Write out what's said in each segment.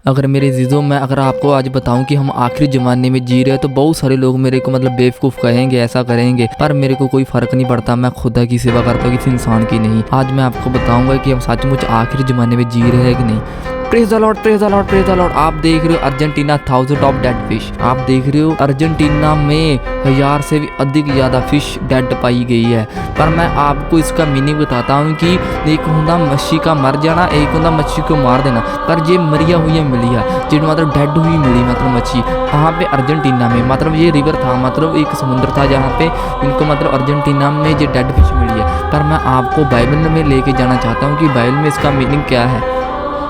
अगर मेरे जीजों मैं अगर आपको आज बताऊं कि हम आखिरी ज़माने में जी रहे हैं तो बहुत सारे लोग मेरे को मतलब बेवकूफ़ कहेंगे, ऐसा करेंगे, पर मेरे को कोई फ़र्क नहीं पड़ता। मैं खुदा की सेवा करता हूँ, किसी इंसान की नहीं। आज मैं आपको बताऊंगा कि हम सचमुच आखिरी ज़माने में जी रहे हैं कि नहीं। Praise the Lord, praise the Lord, praise the Lord. आप देख रहे हो अर्जेंटीना 1000 ऑफ डेड फिश। आप देख रहे हो अर्जेंटीना में 1000 से भी अधिक ज़्यादा फिश डेड पाई गई है। पर मैं आपको इसका मीनिंग बताता हूँ कि एक होंदा मच्छी का मर जाना, एक होंदा मच्छी को मार देना। पर ये मरिया हुई मिली है, जो मतलब डेड हुई मिली मतलब मच्छी वहाँ पे अर्जेंटीना में। मतलब ये रिवर था, मतलब एक समुद्र था जहाँ पे इनको मतलब अर्जेंटीना में ये डेड फिश मिली है। पर मैं आपको बाइबल में लेके जाना चाहता हूँ कि बाइबल में इसका मीनिंग क्या है।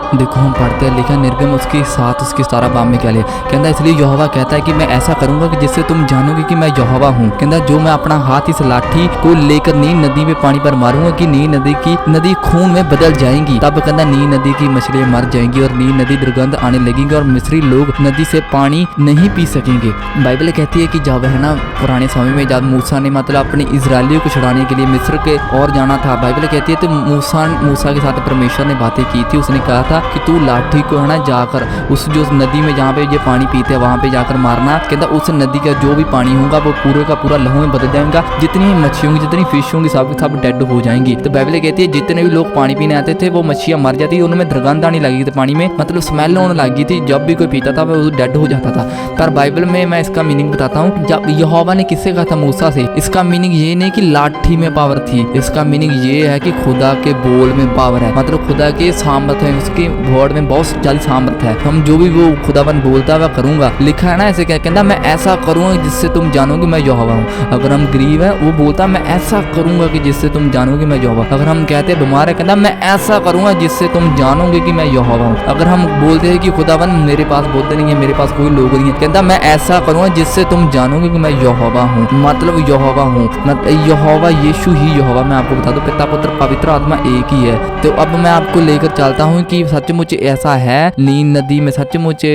देखो हम पढ़ते हैं, लिखा निर्गम उसके 7 उसके 17 बाब में क्या ले कहता, इसलिए यहोवा कहता है कि मैं ऐसा करूंगा कि जिससे तुम जानोगे कि मैं यहोवा हूँ। कहता जो मैं अपना हाथ इस लाठी को लेकर नील नदी में पानी पर मारूंगा कि नील नदी खून में बदल जाएंगी। तब कहता नील नदी की मछलियां मर जाएंगी और नील नदी दुर्गंध आने लगेगी और मिस्री लोग नदी से पानी नहीं पी सकेंगे। बाइबल कहती है कि जब है ना पुराने समय में जब मूसा ने मतलब अपने इजरायलियों को छुड़ाने के लिए मिस्र के और जाना था, बाइबल कहती है तो मूसा के साथ परमेश्वर ने बातें की थी। उसने कहा था कि तू लाठी को है ना जाकर उस जो नदी में जहाँ पे ये पानी पीते हैं वहाँ पे जाकर मारना। कहता उस नदी का जो भी पानी होगा वो पूरे का पूरा लहू में बदल जाएगा, जितनी मच्छी होंगी जितनी फिश होंगी सब डेड हो जाएंगी। तो बाइबल कहती है जितने भी लोग पानी पीने आते थे वो मच्छियाँ मर जाती, उनमें दुर्गंध आने लगी थी, पानी में मतलब स्मेल होने लगी थी। जब भी कोई पीता था वो डेड हो जाता था। पर बाइबल में मैं इसका मीनिंग बताता हूँ। जब यहोवा ने किससे कहा था? मूसा से। इसका मीनिंग ये नहीं कि लाठी में पावर थी, इसका मीनिंग ये है कि खुदा के बोल में पावर है, मतलब खुदा के सामर्थ है, उसके वर्ड में बहुत ज्यादा सामर्थ है। हम जो भी वो खुदावन बोलता है वह करूंगा। लिखा है ना ऐसे क्या कहता, मैं ऐसा करूंगा जिससे तुम जानोगे मैं यहोवा हूँ। अगर हम गरीब है वो बोलता मैं ऐसा करूंगा कि जिससे तुम जानोगे मैं यहोवा। अगर हम कहते हैं बीमार है कहता मैं ऐसा करूंगा जिससे तुम जानोगे कि मैं यहोवा हूँ। अगर हम बोलते हैं कि खुदावन मेरे पास बोलते नहीं है, मेरे पास कोई लोग नहीं है, कहता मैं ऐसा करूंगा जिससे तुम जानोगे कि मैं यहोवा हूँ, मतलब यहोवा हूँ, मतलब यहोवा यीशु ही यहोवा। मैं आपको बता दूं पिता पुत्र पवित्र आत्मा एक ही है। तो अब मैं आपको लेकर चलता हूँ कि सचमुच ऐसा है नील नदी में सचमुच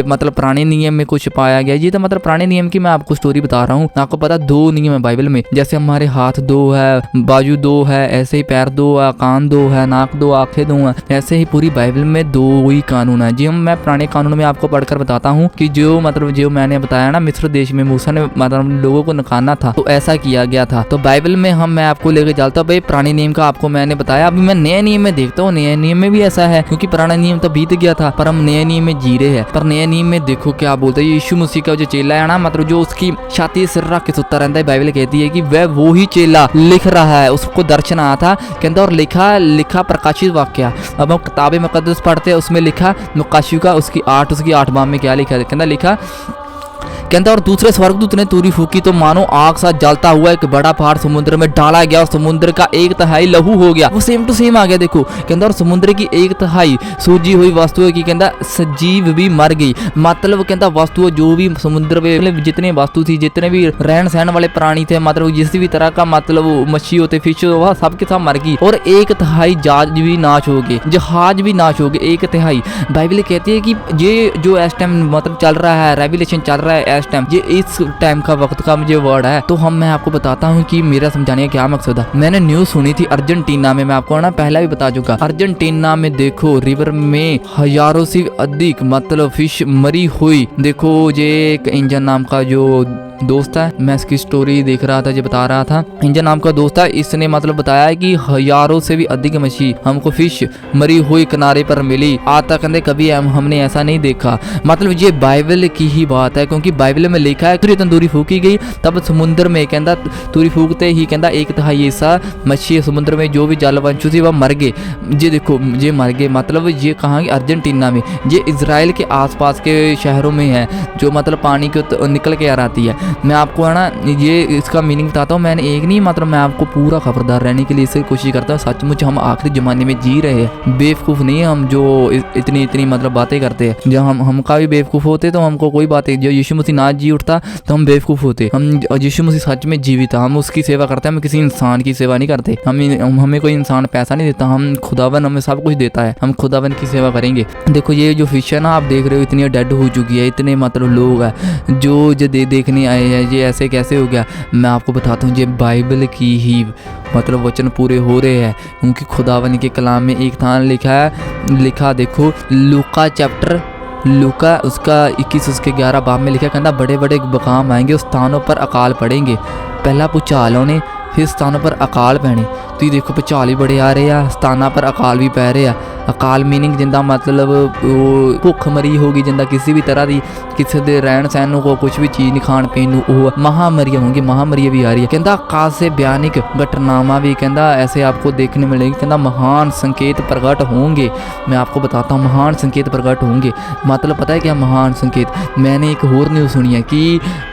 मतलब पुराने नियम में कुछ पाया गया। ये तो मतलब पुराने नियम की मैं आपको स्टोरी बता रहा हूँ। आपको पता 2 नियम है बाइबल में, जैसे हमारे हाथ 2 है, बाजू 2 है, ऐसे ही पैर 2 है, कान 2 है, नाक 2, आंखें 2 है, ऐसे ही पूरी बाइबल में 2 ही कानून है। जी मैं पुराने कानून में आपको पढ़कर बताता हूँ कि जो मतलब जो मैंने बताया ना मिस्र देश में मूसा ने मतलब लोगों को निकालना था तो ऐसा किया गया था। तो बाइबल में मैं आपको लेकर चलता हूँ। भाई पुराने नियम का आपको मैंने बताया, अभी मैं नए नियम में देखता हूँ। नए नियम में भी ऐसा है क्योंकि पुराना नियम तो बीत गया था, पर हम नए नियम में जी रहे हैं। पर नए नियम में देखो क्या बोलते हैं, यीशु मसीह का जो चेला है ना, मतलब जो उसकी छाती सिर रख के सुता रहता है, बाइबल कहती है कि वह वो ही चेला लिख रहा है। उसको दर्शन आया था कहता और लिखा प्रकाशित वाक्य। अब हम किताबे मुकद्दस पढ़ते हैं, उसमें लिखा मुकाशियों का उसकी 8 बाब में क्या लिखा है, कहता लिखा कहता और दूसरे स्वर्गदूत ने तुरी फूकी तो मानो आग सा जलता हुआ एक बड़ा पहाड़ समुद्र में डाला गया और समुद्र का 1/3 लहू हो गया। वो सेम टू सेम आ गया देखो। कहता और समुद्र की 1/3 सूजी हुई वस्तुएं की कहता सजीव भी मर गई। मतलब कहता वस्तु जो भी समुद्र में जितने वस्तु थी, जितने भी रहन सहन वाले प्राणी थे, मतलब जिस भी तरह का मतलब मच्छी होते फिश वह सब के सब मर गई। और 1/3 जहाज भी नाश हो गए, जहाज भी नाश हो गए 1/3। बाइबल कहती है कि ये जो इस टाइम मतलब चल रहा है, रेवलेशन चल रहा है इस टाइम, ये इस टाइम का वक्त का मुझे वर्ड है। तो मैं आपको बताता हूँ कि मेरा समझाने का क्या मकसद है। मैंने न्यूज सुनी थी अर्जेंटीना में, मैं आपको ना पहला भी बता चुका। अर्जेंटीना में देखो रिवर में 1000 से अधिक मतलब फिश मरी हुई। देखो ये एक इंजन नाम का जो दोस्त है, मैं इसकी स्टोरी देख रहा था, जो बता रहा था, इंजन नाम का दोस्त है, इसने मतलब बताया है कि 1000 से भी अधिक मछली हमको फिश मरी हुई किनारे पर मिली। आज तक कहते कभी हमने ऐसा नहीं देखा। मतलब ये बाइबल की ही बात है, क्योंकि बाइबल में लिखा है तंदूरी फूकी गई तब समुद्र में कहता तूरी फूकते ही कहता 1/3 ऐसा मछली समुद्र में जो भी जलवंशु थी वह मर गए। ये देखो ये मर गए, मतलब ये कहाँ अर्जेंटीना में, ये इजराइल के आसपास के शहरों में है जो मतलब पानी को निकल के आ आती है। मैं आपको है ना ये इसका मीनिंग बताता हूँ। मैंने एक नहीं मतलब मैं आपको पूरा खबरदार रहने के लिए इससे कोशिश करता हूँ। सचमुच हम आखिरी ज़माने में जी रहे हैं, बेवकूफ़ नहीं है हम जो इतनी मतलब बातें करते हैं। जब हम का भी बेवकूफ़ होते तो हमको कोई बात है, जो यीशु मसीह ना जी उठता तो हम बेवकूफ़ होते। हम यीशु मसीह सच में जीवित, हम उसकी सेवा करते हैं, हम किसी इंसान की सेवा नहीं करते। हमें कोई इंसान पैसा नहीं देता, हम खुदावन हमें सब कुछ देता है, हम खुदावन की सेवा करेंगे। देखो ये जो फिश है ना आप देख रहे हो इतनी डेड हो चुकी है, इतने मतलब लोग हैं जो देखने आए हैं। ये ऐसे कैसे हो गया मैं आपको बताता हूँ। ये बाइबल की ही मतलब वचन पूरे हो रहे हैं, क्योंकि खुदावन के कलाम में एक थान लिखा देखो लूका चैप्टर लूका उसका 21 उसके 11 बाब में लिखा कहता बड़े बड़े बकाम आएंगे, उस स्थानों पर अकाल पड़ेंगे। पहला भूचाल होने, फिर स्थानों पर अकाल पैने। ਤੁਸੀਂ ਦੇਖੋ ਭੁਚਾਲ ਵੀ ਬੜੇ ਆ ਰਹੇ ਆ, ਸਥਾਨਾਂ ਪਰ ਅਕਾਲ ਵੀ ਪੈ ਰਹੇ ਆ। ਅਕਾਲ ਮੀਨਿੰਗ ਜਿੰਦਾ ਮਤਲਬ ਉਹ ਭੁੱਖ ਮਰੀ ਹੋਗੀ, ਜਿੰਦਾ ਕਿਸੇ ਵੀ ਤਰ੍ਹਾਂ ਦੀ ਕਿਸੇ ਦੇ ਰਹਿਣ ਸਹਿਣ ਨੂੰ ਕੋ ਕੁਛ ਵੀ ਚੀਜ਼ ਨਹੀਂ ਖਾਣ ਪੀਣ ਨੂੰ, ਉਹ महामारियाँ होंगी, महामारियाँ भी आ रही है। कहता आकाश से भयानक घटनावां भी कहता ऐसे आपको देखने मिलेंगी। कहता महान संकेत प्रकट होंगे। मैं आपको बताता हूँ महान संकेत प्रकट होंगे मतलब पता है क्या महान संकेत। मैंने एक और न्यूज़ सुनी है कि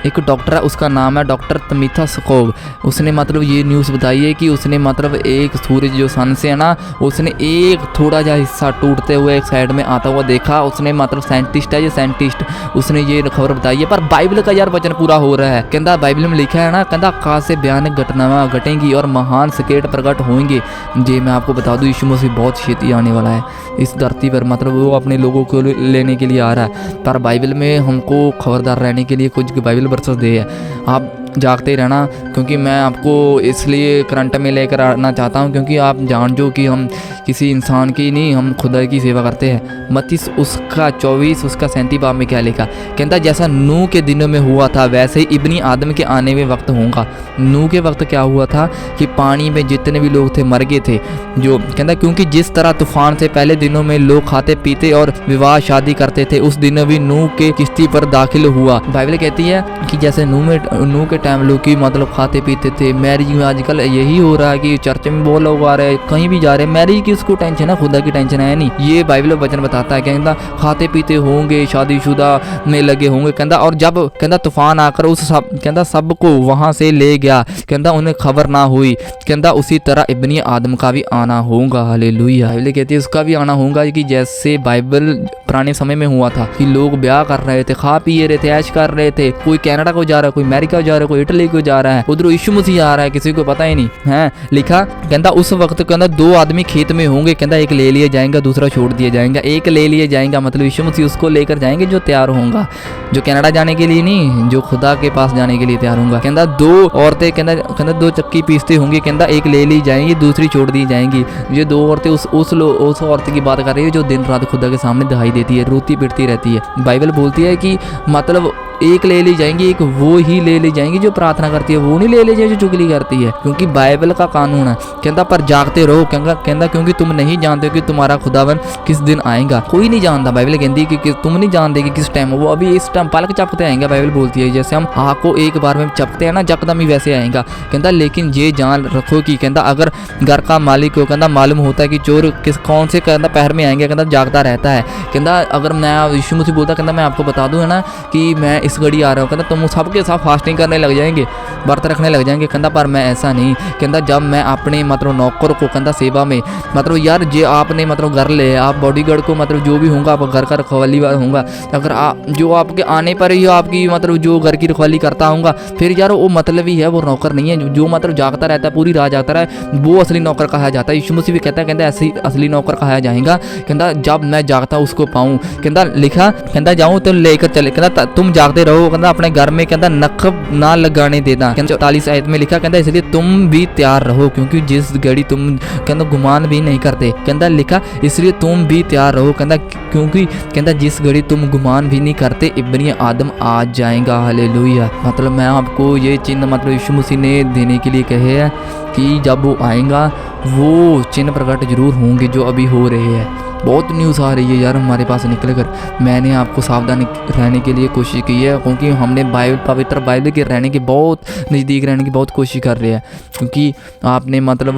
एक डॉक्टर है, उसका नाम है डॉक्टर तमिथा स्कोव। उसने मतलब ये न्यूज़ बताई है कि उसने मतलब एक सूरज जो सन से है ना, उसने एक थोड़ा जा हिस्सा टूटते हुए एक साइड में आता हुआ देखा। उसने मतलब साइंटिस्ट है ये साइंटिस्ट, उसने ये खबर बताई है। पर बाइबल का यार वचन पूरा हो रहा है। कहता बाइबल में लिखा है ना, कहता आकाश से भयानक घटनाएं घटेंगी और महान संकेत प्रकट होंगे। ये मैं आपको बता दूं यीशु मसीह बहुत छेती आने वाला है इस धरती पर, मतलब वो अपने लोगों को लेने के लिए आ रहा है। पर बाइबल में हमको खबरदार रहने के लिए कुछ बाइबल वर्सेस दे है, आप जागते रहना। क्योंकि मैं आपको इसलिए करंट में लेकर आना चाहता हूँ क्योंकि आप जान जो कि हम किसी इंसान की नहीं, हम खुदा की सेवा करते हैं। मत्ती उसका 24 उसका 37 बाब में क्या लिखा, कहता जैसा नूह के दिनों में हुआ था वैसे ही इब्नी आदम के आने में वक्त होगा। नूह के वक्त क्या हुआ था कि पानी में जितने भी लोग थे मर गए थे। जो कहता क्योंकि जिस तरह तूफान से पहले दिनों में लोग खाते पीते और विवाह शादी करते थे, उस दिनों भी नूह के किश्ती पर दाखिल हुआ। बाइबल कहती है कि जैसे नूह के टाइम लोग की मतलब खाते पीते थे। मैरिज में आजकल यही हो रहा है कि चर्च में बहुत लोग आ रहे हैं, कहीं भी जा रहे हैं, मैरिज की उसको टेंशन है, खुदा की टेंशन है नहीं। ये बाइबल वचन बताता है। कहता खाते पीते होंगे, शादीशुदा में लगे होंगे। कहता और जब कहता तूफान आकर उस सब कहता सबको वहां से ले गया, कहता उन्हें खबर ना हुई। कहता उसी तरह इब्नी आदम का भी आना होगा। हालेलुया। बाइबल कहती है उसका भी आना होगा कि जैसे बाइबल पुराने समय में हुआ था कि लोग ब्याह कर रहे थे, खा पी रहे थे, ऐश कर रहे थे। कोई कनाडा को जा रहा है, कोई अमेरिका जा रहा है, कोई इटली को जा रहा है, उधर यीशु मसीह आ रहा है, किसी को पता ही नहीं है। लिखा कहता उस वक्त कहता 2 आदमी खेत में होंगे, कहता एक ले लिया जाएगा दूसरा छोड़ दिया जाएगा। एक ले लिया जाएगा मतलब यीशु मसीह उसको लेकर जाएंगे जो तैयार होगा, जो कनाडा जाने के लिए नहीं, जो खुदा के पास जाने के लिए तैयार होगा। कहता 2 औरतें कहता 2 चक्की पीसते होंगे, कहता एक ले ली जाएंगी दूसरी छोड़ दी जाएंगी। ये 2 औरतें उस औरत की बात कर रही है जो दिन रात खुदा के सामने दिखाई देती है, रोती पिटती रहती है। बाइबल बोलती है कि मतलब एक ले ली जाएंगी, एक वो ही ले ली जाएंगी जो प्रार्थना करती है, वो नहीं ले ली जाएगी जो चुगली करती है, क्योंकि बाइबल का कानून है। कहता पर जागते रहो, कहता क्योंकि तुम नहीं जानते कि तुम्हारा खुदावन किस दिन आएगा। कोई नहीं जानता। बाइबल कहती है कि तुम नहीं जानते कि किस टाइम वो अभी इस टाइम पलक चपकते आएंगे। बाइबल बोलती है जैसे हम आग को एक बार में चपकते हैं ना, जकदम ही वैसे आएगा। कहता लेकिन ये जान रखो कि कहता अगर घर का मालिक को कहता मालूम होता है कि चोर कौन से कहता पहर में आएंगे, कहता जागता रहता है। कहता अगर मैं यीशु मसीह बोलता कहता मैं आपको बता दूँ है ना कि मैं इस घड़ी आ रहा हूँ, कहता तुम सबके साथ फास्टिंग करने लग जाएंगे, व्रत रखने लग जाएंगे। कहता पर मैं ऐसा नहीं। कहता जब मैं अपने मतलब नौकर को कहता सेवा में मतलब यार जे आपने मतलब घर ले आप बॉडीगार्ड को मतलब जो भी होगा आप घर का रखवाली होगा, अगर जो आपके आने पर ही आपकी मतलब जो घर की रखवाली करता होगा फिर यार वो मतलब ही है, वो नौकर नहीं है। जो मतलब जागता रहता है पूरी रात जागता रहा वो असली नौकर कहा जाता है। यीशु मसीह भी कहता है कहता ऐसे असली नौकर कहा जाएगा। कहता जब मैं जागता उसको पाऊँ। कहता लिखा कहता जाऊँ तो लेकर चले, कहता तुम जागते रहो, कहता अपने घर में कहता नकब ना लगाने देना। 44 आयत में लिखा कहता इसलिए तुम भी तैयार रहो क्योंकि जिस घड़ी तुम कहता गुमान भी नहीं करते। कहता लिखा इसलिए तुम भी तैयार रहो, कहता क्योंकि कहता जिस घड़ी तुम गुमान भी नहीं करते इब्नी आदम आ जाएगा। हालेलुया। मतलब मैं आपको ये चिन्ह मतलब यीशु मसीह ने देने के लिए कहे हैं कि जब वो आएगा वो चिन्ह प्रकट जरूर होंगे जो अभी हो रहे हैं। बहुत न्यूज़ आ रही है यार हमारे पास निकल कर। मैंने आपको सावधान रहने के लिए कोशिश की है क्योंकि हमने पवित्र बाइबल के रहने की बहुत नज़दीक रहने की बहुत कोशिश कर रहे हैं, क्योंकि आपने मतलब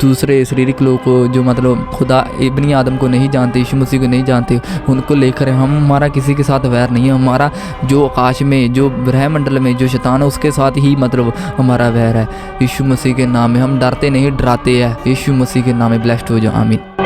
दूसरे शारीरिक लोग को जो मतलब खुदा इब्नी आदम को नहीं जानते, यीशु मसीह को नहीं जानते, उनको लेकर हमारा किसी के साथ वैर नहीं है। हमारा जो आकाश में जो ब्रह्मंडल में जो शैतान है उसके साथ ही मतलब हमारा वैर है। यीशु मसीह के नाम में हम डरते नहीं डराते हैं। यीशु मसीह के नाम में ब्लेस्ड हो जाओ। आमीन।